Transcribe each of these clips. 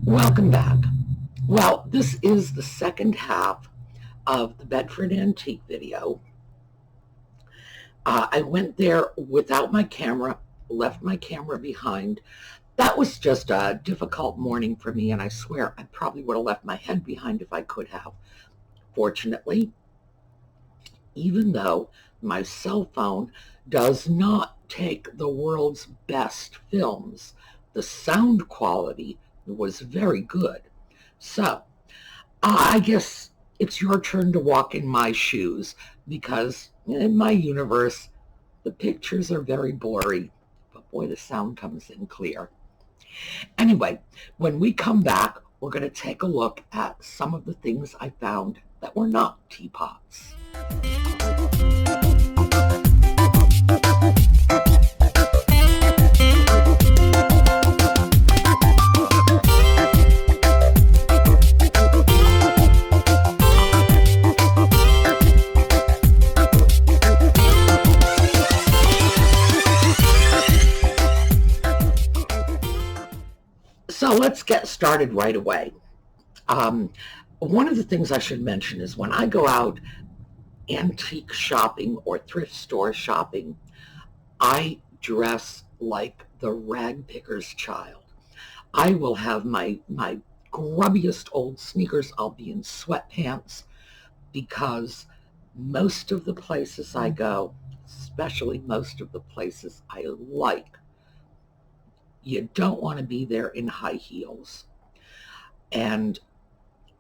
Welcome back. Well, this is the second half of the Bedford Antique video. I went there without my camera, left my camera behind. That was just a difficult morning for me, and I swear I probably would have left my head behind if I could have. Fortunately, even though my cell phone does not take the world's best films, the sound quality was very good. So I guess it's your turn to walk in my shoes, because in my universe, the pictures are very blurry, but boy, the sound comes in clear. Anyway, when we come back, we're going to take a look at some of the things I found that were not teapots. So let's get started right away. One of the things I should mention is when I go out antique shopping or thrift store shopping, I dress like the rag picker's child. I will have my grubbiest old sneakers. I'll be in sweatpants, because most of the places I go, especially most of the places I like, you don't want to be there in high heels. And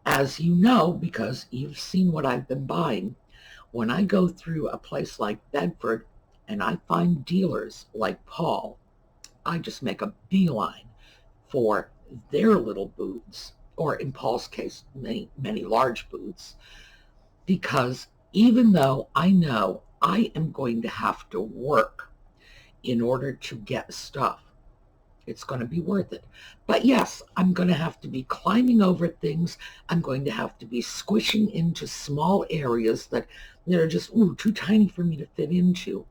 as you know, because you've seen what I've been buying, when I go through a place like Bedford and I find dealers like Paul, I just make a beeline for their little booths, or in Paul's case, many large booths, because even though I know I am going to have to work in order to get stuff, it's going to be worth it. But yes, I'm going to have to be climbing over things. I'm going to have to be squishing into small areas that are just too tiny for me to fit into.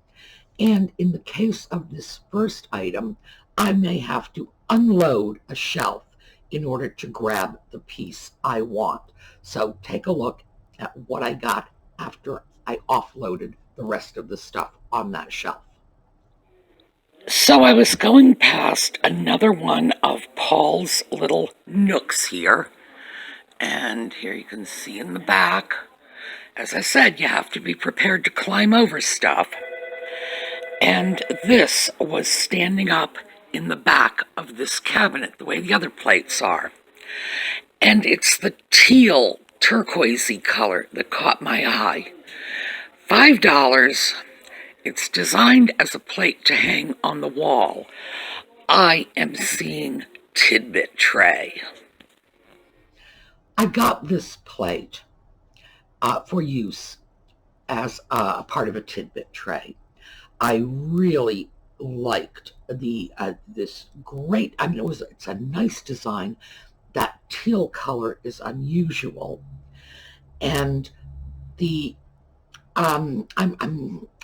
And in the case of this first item, I may have to unload a shelf in order to grab the piece I want. So take a look at what I got after I offloaded the rest of the stuff on that shelf. So I was going past another one of Paul's little nooks here, and here you can see in the back, as I said, you have to be prepared to climb over stuff, and this was standing up in the back of this cabinet, the way the other plates are, and it's the teal turquoisey color that caught my eye. $5. It's designed as a plate to hang on the wall. I am seeing Tidbit tray. I got this plate for use as a part of a Tidbit tray. I really liked this great, it's a nice design. That teal color is unusual, and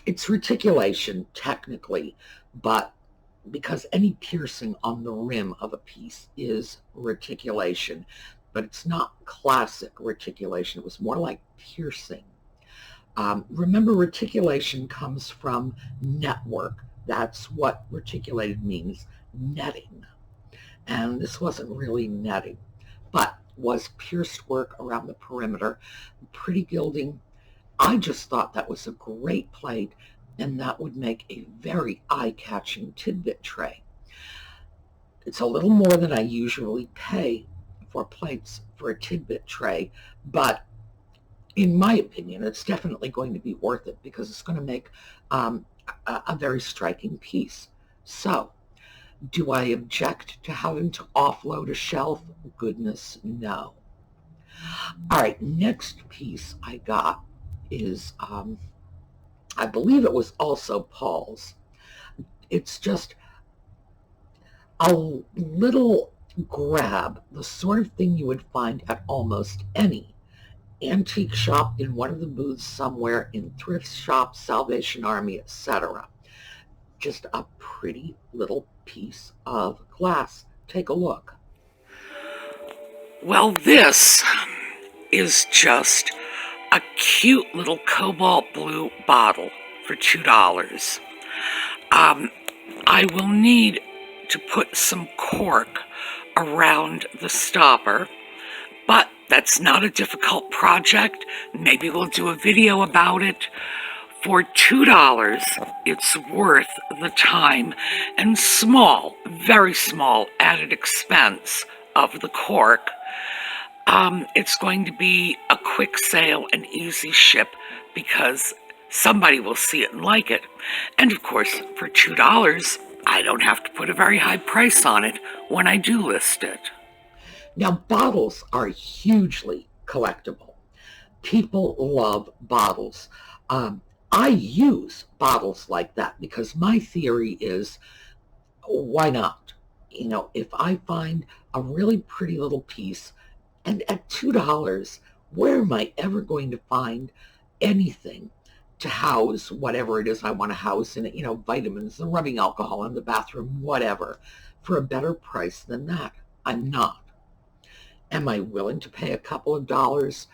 it's reticulation technically, but because any piercing on the rim of a piece is reticulation, but it's not classic reticulation. It was more like piercing. Remember, reticulation comes from network. That's what reticulated means, netting. And this wasn't really netting, but was pierced work around the perimeter, pretty gilding. I just thought that was a great plate, and that would make a very eye-catching Tidbit tray. It's a little more than I usually pay for plates for a Tidbit tray, but in my opinion, it's definitely going to be worth it, because it's going to make a very striking piece. So, do I object to having to offload a shelf? Goodness, no. All right, next piece I got is, I believe it was also Paul's. It's just a little grab, the sort of thing you would find at almost any antique shop, in one of the booths somewhere, in thrift shops, Salvation Army, etc. Just a pretty little piece of glass. Take a look. Well, this is just a cute little cobalt blue bottle for $2. I will need to put some cork around the stopper, but that's not a difficult project. Maybe we'll do a video about it. For $2, it's worth the time and small, very small added expense of the cork. It's going to be a quick sale and easy ship because somebody will see it and like it. And of course, for $2, I don't have to put a very high price on it when I do list it. Now, bottles are hugely collectible. People love bottles. I use bottles like that because my theory is, why not? You know, if I find a really pretty little piece, and at $2, where am I ever going to find anything to house whatever it is I want to house in it, you know, vitamins, the rubbing alcohol in the bathroom, whatever, for a better price than that? I'm not. Am I willing to pay a couple of dollars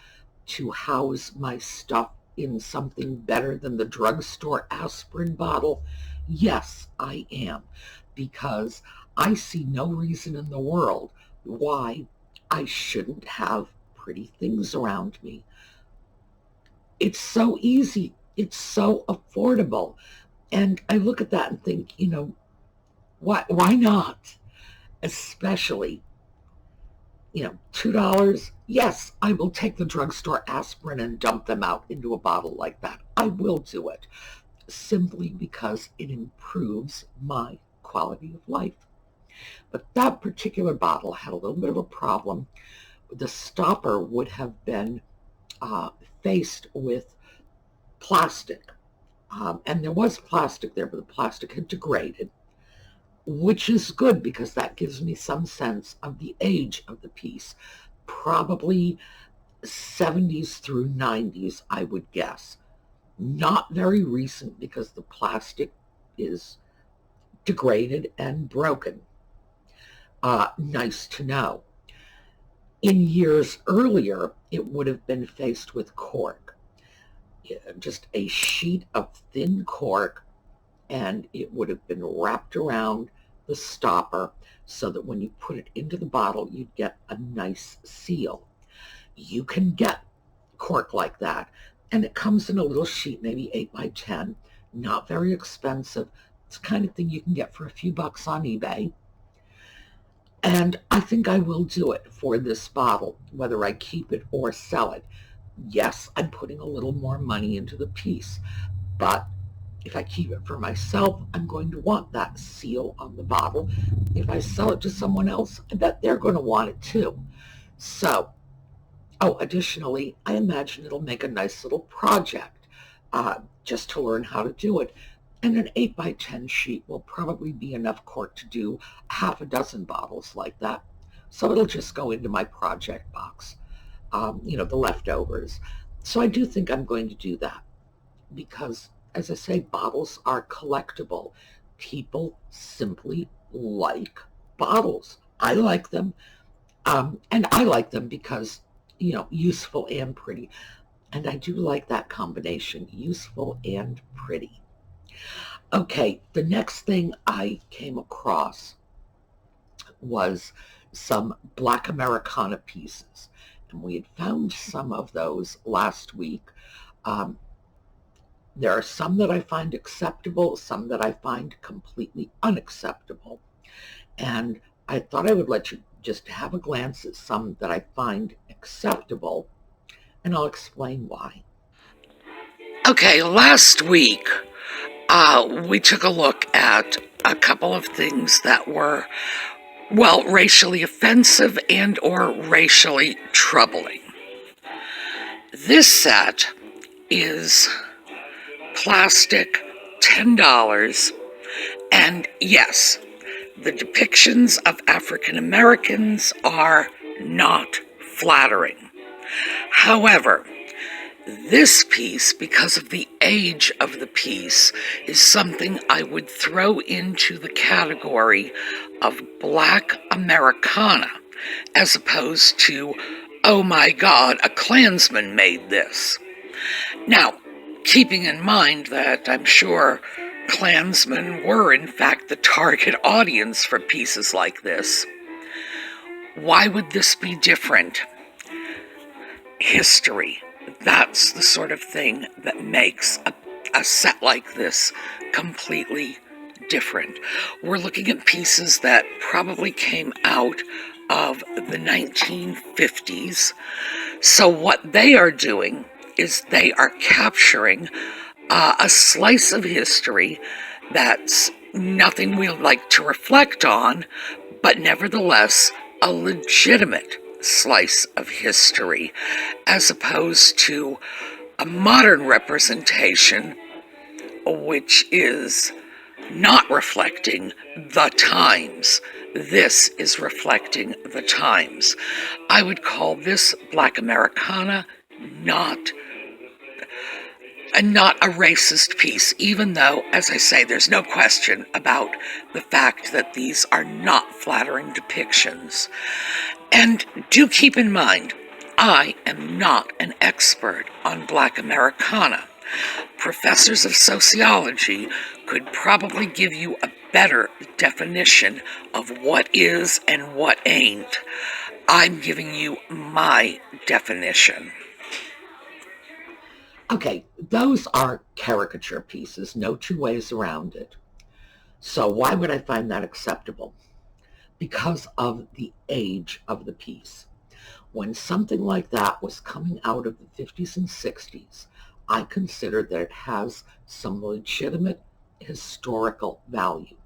to house my stuff in something better than the drugstore aspirin bottle? Yes, I am, because I see no reason in the world why I shouldn't have pretty things around me. It's so easy. It's so affordable. And I look at that and think, you know, why not? Especially, you know, $2. Yes, I will take the drugstore aspirin and dump them out into a bottle like that. I will do it simply because it improves my quality of life. But that particular bottle had a little bit of a problem. The stopper would have been faced with plastic. And there was plastic there, but the plastic had degraded, which is good because that gives me some sense of the age of the piece. Probably 70s through 90s, I would guess. Not very recent because the plastic is degraded and broken. Nice to know. In years earlier, it would have been faced with cork. Just a sheet of thin cork, and it would have been wrapped around the stopper so that when you put it into the bottle, you'd get a nice seal. You can get cork like that, and it comes in a little sheet, maybe 8 by 10, not very expensive. It's the kind of thing you can get for a few bucks on eBay. And I think I will do it for this bottle, whether I keep it or sell it. Yes, I'm putting a little more money into the piece, but if I keep it for myself, I'm going to want that seal on the bottle. If I sell it to someone else, I bet they're going to want it too. So, additionally, I imagine it'll make a nice little project just to learn how to do it. And an 8 by 10 sheet will probably be enough cork to do half a dozen bottles like that. So it'll just go into my project box, you know, the leftovers. So I do think I'm going to do that because, as I say, bottles are collectible. People simply like bottles. I like them. And I like them because, you know, useful and pretty. And I do like that combination, useful and pretty. Okay, the next thing I came across was some Black Americana pieces. And we had found some of those last week. There are some that I find acceptable, some that I find completely unacceptable. And I thought I would let you just have a glance at some that I find acceptable, and I'll explain why. Okay, last week, we took a look at a couple of things that were, well, racially offensive and or racially troubling. This set is plastic, $10, and yes, the depictions of African Americans are not flattering. However, this piece, because of the age of the piece, is something I would throw into the category of Black Americana. as opposed to, oh my God, a Klansman made this. Now, keeping in mind that I'm sure Klansmen were in fact the target audience for pieces like this, why would this be different? History. That's the sort of thing that makes a set like this completely different. We're looking at pieces that probably came out of the 1950s. So what they are doing is they are capturing a slice of history that's nothing we like to reflect on, but nevertheless a legitimate slice of history, as opposed to a modern representation which is not reflecting the times. This is reflecting the times. I would call this Black Americana not a racist piece, even though, as I say, there's no question about the fact that these are not flattering depictions. And do keep in mind, I am not an expert on Black Americana. Professors of sociology could probably give you a better definition of what is and what ain't. I'm giving you my definition. Okay, those are caricature pieces, no two ways around it. So why would I find that acceptable? Because of the age of the piece. When something like that was coming out of the 50s and 60s, I consider that it has some legitimate historical value.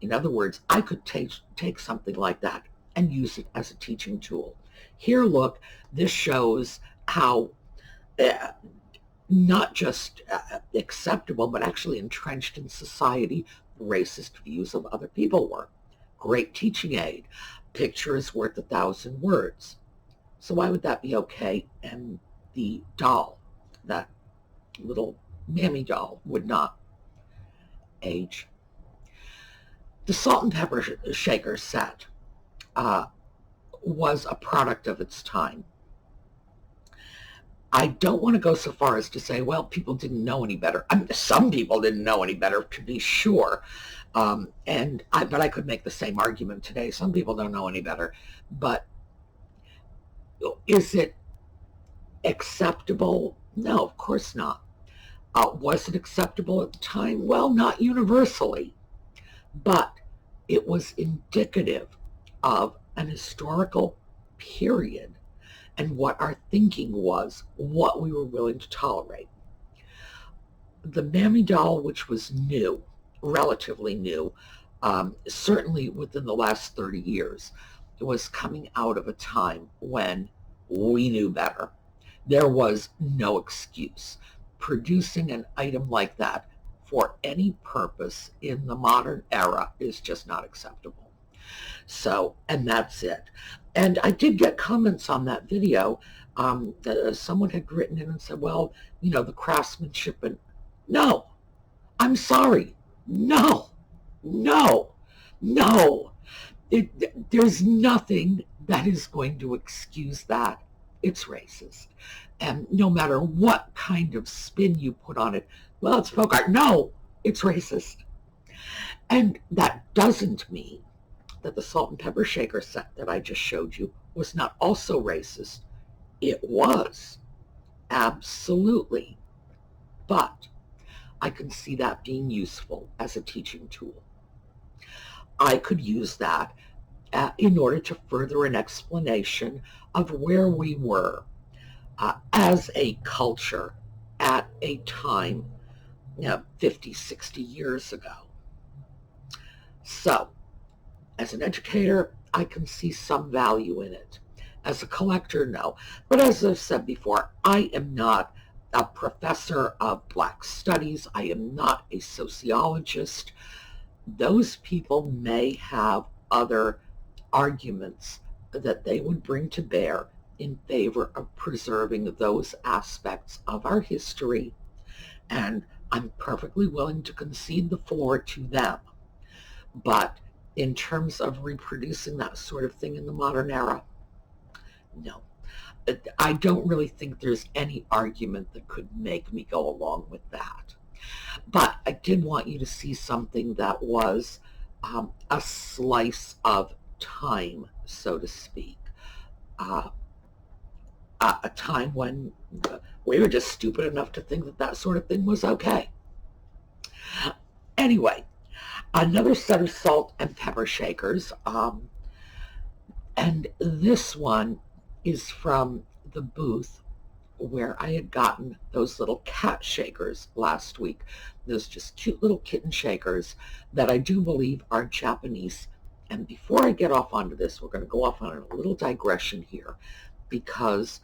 In other words, I could take something like that and use it as a teaching tool. Here, look, this shows how not just acceptable, but actually entrenched in society, racist views of other people were. Great teaching aid. Picture is worth 1,000 words. So why would that be okay? And the doll, that little mammy doll, would not age. The salt and pepper shaker set was a product of its time. I don't want to go so far as to say, well, people didn't know any better. I mean, some people didn't know any better, to be sure. But I could make the same argument today. Some people don't know any better. But is it acceptable? No, of course not. Was it acceptable at the time? Well, not universally. But it was indicative of an historical period and what our thinking was, what we were willing to tolerate. The Mammy doll, which was new, relatively new, certainly within the last 30 years, was coming out of a time when we knew better. There was no excuse. Producing an item like that for any purpose in the modern era is just not acceptable. So, and that's it. And I did get comments on that video. Someone had written in and said, well, you know, the craftsmanship, and no, I'm sorry. No. There's nothing that is going to excuse that. It's racist. And no matter what kind of spin you put on it, well, it's folk art. No, it's racist. And that doesn't mean that the salt and pepper shaker set that I just showed you was not also racist. It was, absolutely. But I can see that being useful as a teaching tool. I could use that in order to further an explanation of where we were as a culture at a time 50, 60 years ago. So, as an educator, I can see some value in it. As a collector, no. But as I've said before, I am not a professor of Black studies. I am not a sociologist. Those people may have other arguments that they would bring to bear in favor of preserving those aspects of our history, and I'm perfectly willing to concede the floor to them. But in terms of reproducing that sort of thing in the modern era, no. I don't really think there's any argument that could make me go along with that. But I did want you to see something that was a slice of time, so to speak. A time when we were just stupid enough to think that that sort of thing was okay. Anyway, another set of salt and pepper shakers. And this one is from the booth where I had gotten those little cat shakers last week. Those just cute little kitten shakers that I do believe are Japanese. And before I get off onto this, we're going to go off on a little digression here, because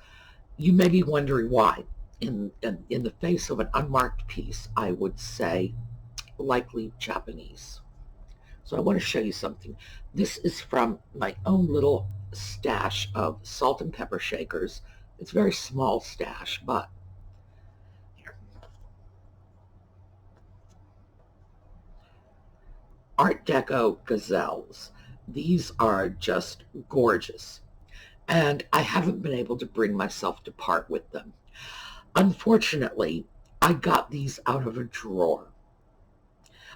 you may be wondering why. In the face of an unmarked piece, I would say likely Japanese. So I want to show you something. This is from my own little stash of salt and pepper shakers. It's a very small stash, but here. Art Deco gazelles. These are just gorgeous, and I haven't been able to bring myself to part with them. Unfortunately, I got these out of a drawer.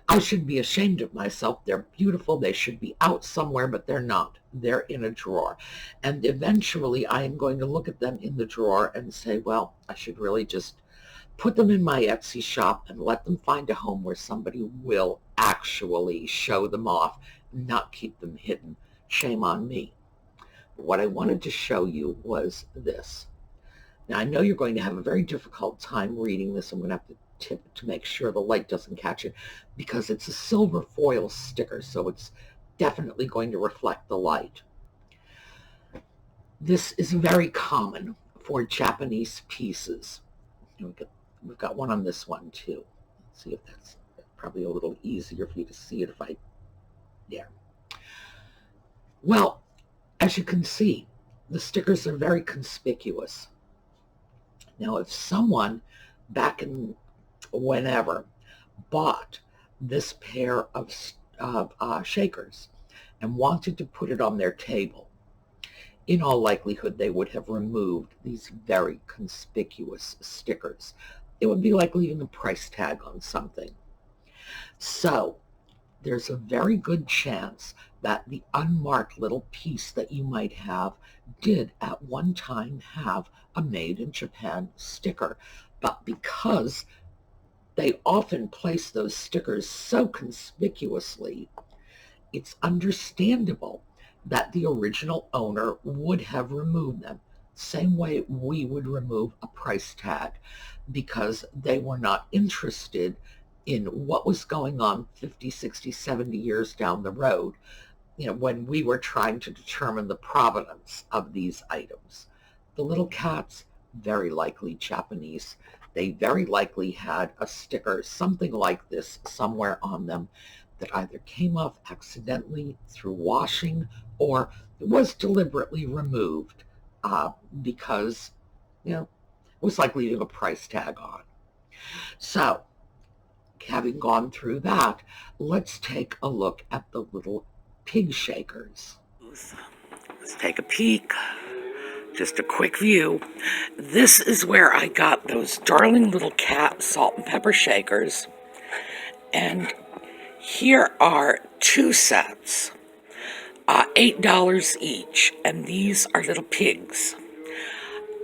I should be ashamed of myself. They're beautiful. They should be out somewhere, but they're not. They're in a drawer. And eventually I am going to look at them in the drawer and say, well, I should really just put them in my Etsy shop and let them find a home where somebody will actually show them off, not keep them hidden. Shame on me. What I wanted to show you was this. Now, I know you're going to have a very difficult time reading this. I'm going to have to tip to make sure the light doesn't catch it, because it's a silver foil sticker, so it's definitely going to reflect the light. This is very common for Japanese pieces. We've got one on this one too. Let's see if that's probably a little easier for you to see it if I, yeah. Well, as you can see, the stickers are very conspicuous. Now, if someone back in whenever bought this pair of shakers and wanted to put it on their table, in all likelihood they would have removed these very conspicuous stickers. It would be like leaving a price tag on something. So there's a very good chance that the unmarked little piece that you might have did at one time have a Made in Japan sticker. But because they often place those stickers so conspicuously, it's understandable that the original owner would have removed them. Same way we would remove a price tag, because they were not interested in what was going on 50, 60, 70 years down the road, when we were trying to determine the provenance of these items. The little cats, very likely Japanese. They very likely had a sticker, something like this, somewhere on them that either came off accidentally through washing or was deliberately removed because, it was like leaving a price tag on. So, having gone through that, let's take a look at the little pig shakers. Let's take a peek. Just a quick view. This is where I got those darling little cat salt and pepper shakers. And here are two sets, $8 each, and these are little pigs.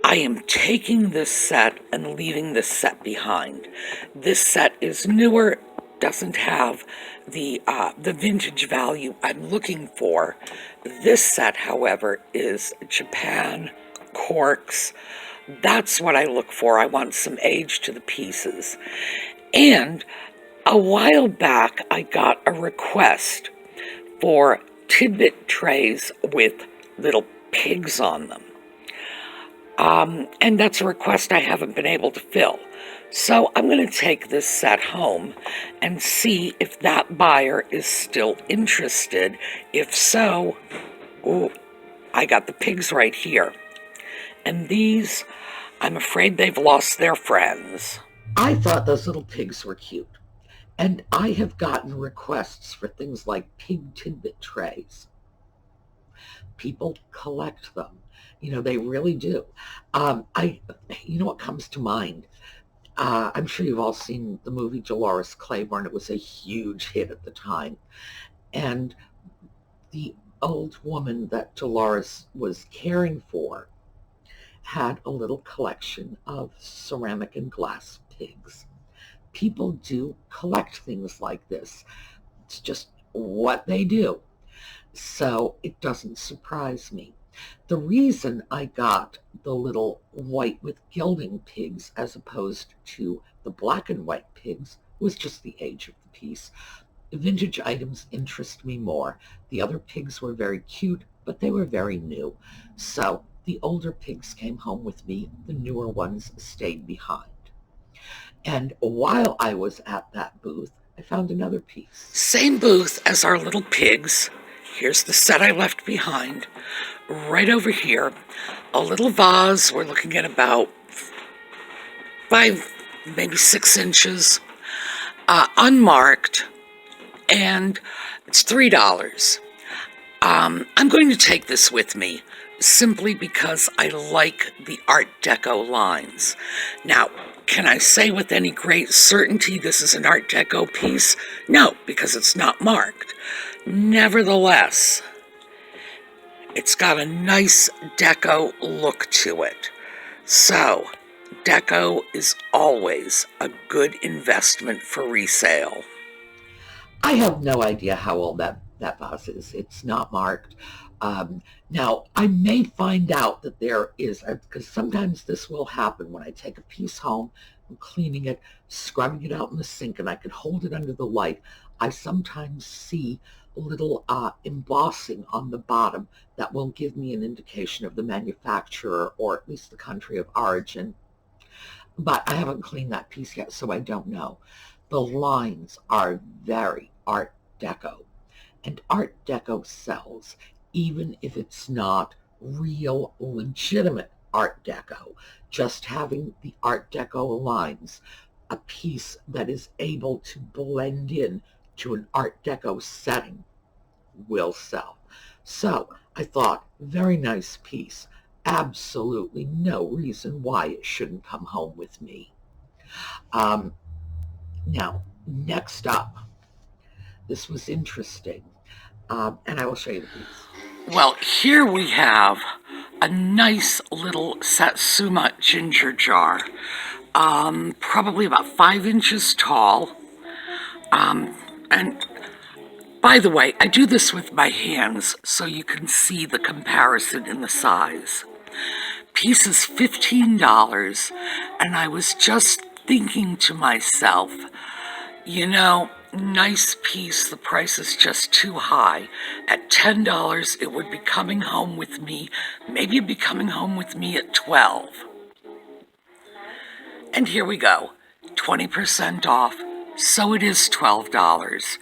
I am taking this set and leaving this set behind. This set is newer, doesn't have the vintage value I'm looking for. This set, however, is Japan, corks. That's what I look for. I want some age to the pieces. And a while back, I got a request for Tidbit trays with little pigs on them. And that's a request I haven't been able to fill. So I'm going to take this set home and see if that buyer is still interested. If so, I got the pigs right here. And these, I'm afraid they've lost their friends. I thought those little pigs were cute. And I have gotten requests for things like pig tidbit trays. People collect them. They really do. You know what comes to mind? I'm sure you've all seen the movie Dolores Claiborne. It was a huge hit at the time. And the old woman that Dolores was caring for had a little collection of ceramic and glass pigs. People do collect things like this. It's just what they do. So it doesn't surprise me. The reason I got the little white with gilding pigs as opposed to the black and white pigs was just the age of the piece. Vintage items interest me more. The other pigs were very cute, but they were very new. So the older pigs came home with me. The newer ones stayed behind. And while I was at that booth, I found another piece. Same booth as our little pigs. Here's the set I left behind. Right over here, a little vase. We're looking at about 5, maybe 6 inches, unmarked, and it's $3. I'm going to take this with me simply because I like the Art Deco lines. Now, can I say with any great certainty this is an Art Deco piece? No, because it's not marked. Nevertheless, it's got a nice deco look to it. So, deco is always a good investment for resale. I have no idea how old that vase is. It's not marked. Now, I may find out that there is, because sometimes this will happen when I take a piece home, I'm cleaning it, scrubbing it out in the sink, and I can hold it under the light. I sometimes see little embossing on the bottom that will give me an indication of the manufacturer or at least the country of origin. But I haven't cleaned that piece yet, so I don't know. The lines are very Art Deco, and Art Deco sells, even if it's not real, legitimate Art Deco. Just having the Art Deco lines, a piece that is able to blend in to an Art Deco setting, will sell. So I thought, very nice piece. Absolutely no reason why it shouldn't come home with me. Now, next up, this was interesting, and I will show you the piece. Well, here we have a nice little Satsuma ginger jar, probably about 5 inches tall, and by the way, I do this with my hands so you can see the comparison in the size. Piece is $15, and I was just thinking to myself, nice piece, the price is just too high. At $10, it would be coming home with me. Maybe it'd be coming home with me at $12. And here we go, 20% off. So it is $12.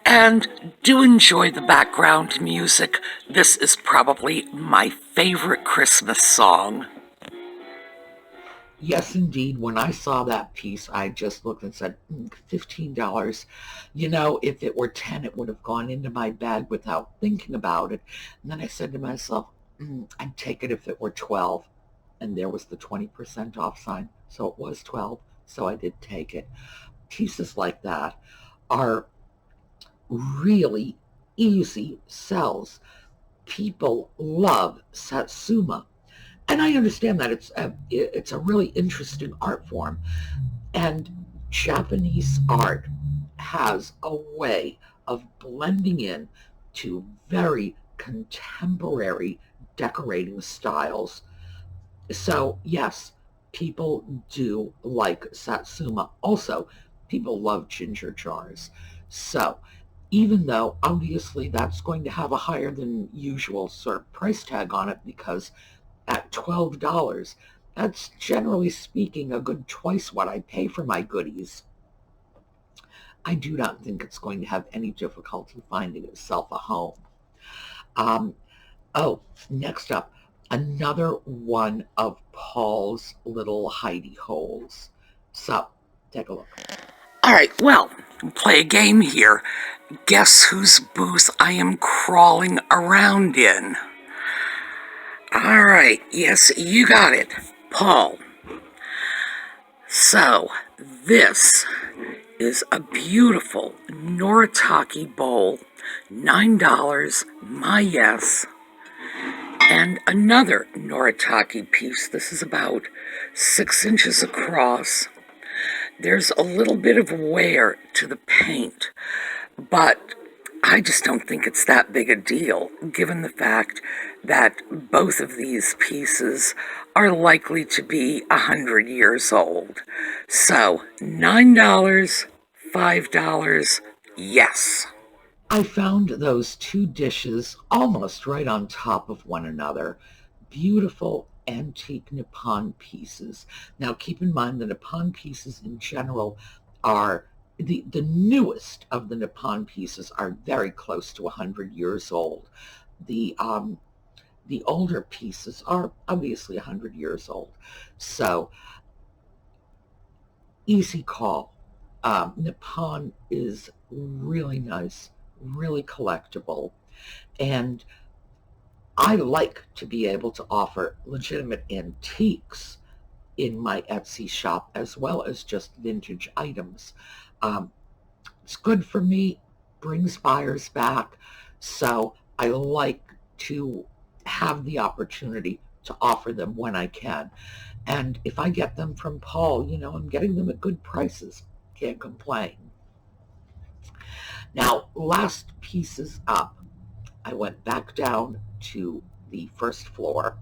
And do enjoy the background music. This is probably my favorite Christmas song. Yes, indeed. When I saw that piece, I just looked and said, $15. If it were 10, it would have gone into my bag without thinking about it. And then I said to myself, I'd take it if it were 12. And there was the 20% off sign. So it was 12. So I did take it. Pieces like that are really easy sells. People love Satsuma, and I understand that it's a really interesting art form, and Japanese art has a way of blending in to very contemporary decorating styles. So yes, people do like Satsuma. Also, people love ginger jars. So even though obviously that's going to have a higher than usual sort of price tag on it, because at $12, that's generally speaking a good twice what I pay for my goodies, I do not think it's going to have any difficulty finding itself a home. Next up, another one of Paul's little hidey holes. So take a look. All right, well, we'll play a game here. Guess whose booth I am crawling around in? All right, yes, you got it, Paul. So, this is a beautiful Noritake bowl, $9, my yes, and another Noritake piece. This is about 6 inches across. There's a little bit of wear to the paint, but I just don't think it's that big a deal, given the fact that both of these pieces are likely to be 100 years old. So, $9, $5, yes. I found those two dishes almost right on top of one another. Beautiful antique Nippon pieces. Now keep in mind the Nippon pieces in general are the newest of the Nippon pieces are very close to 100 years old. The older pieces are obviously 100 years old. So easy call. Nippon is really nice, really collectible, and I like to be able to offer legitimate antiques in my Etsy shop as well as just vintage items. It's good for me, brings buyers back, so I like to have the opportunity to offer them when I can. And if I get them from Paul, I'm getting them at good prices. Can't complain. Now, last pieces up, I went back down to the first floor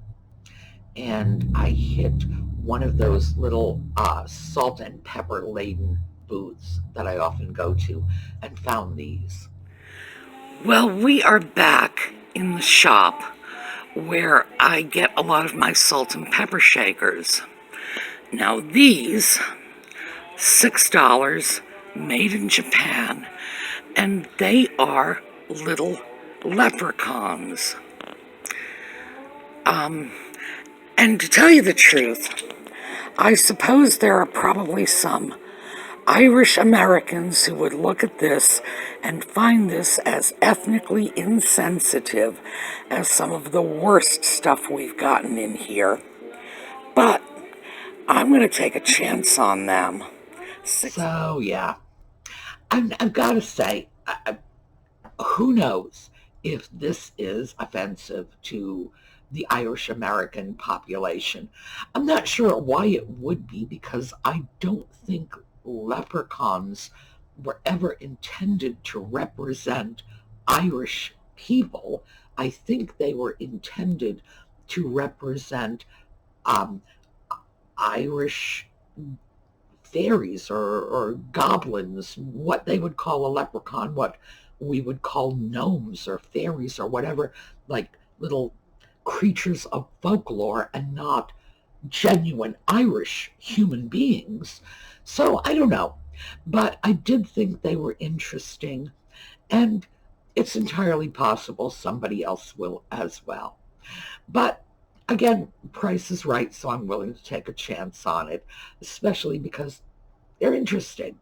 and I hit one of those little salt and pepper laden booths that I often go to and found these. Well, we are back in the shop where I get a lot of my salt and pepper shakers. Now these, $6, made in Japan, and they are little leprechauns. And to tell you the truth, I suppose there are probably some Irish Americans who would look at this and find this as ethnically insensitive as some of the worst stuff we've gotten in here. But I'm going to take a chance on them. So, yeah, I've got to say, who knows if this is offensive to the Irish American population. I'm not sure why it would be, because I don't think leprechauns were ever intended to represent Irish people. I think they were intended to represent Irish fairies or goblins, what they would call a leprechaun, what we would call gnomes or fairies or whatever, like little creatures of folklore and not genuine Irish human beings. So I don't know, but I did think they were interesting, and it's entirely possible somebody else will as well. But again, price is right, so I'm willing to take a chance on it, especially because they're interesting.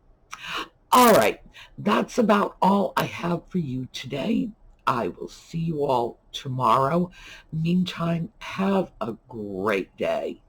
All right, that's about all I have for you today. I will see you all tomorrow. Meantime, have a great day.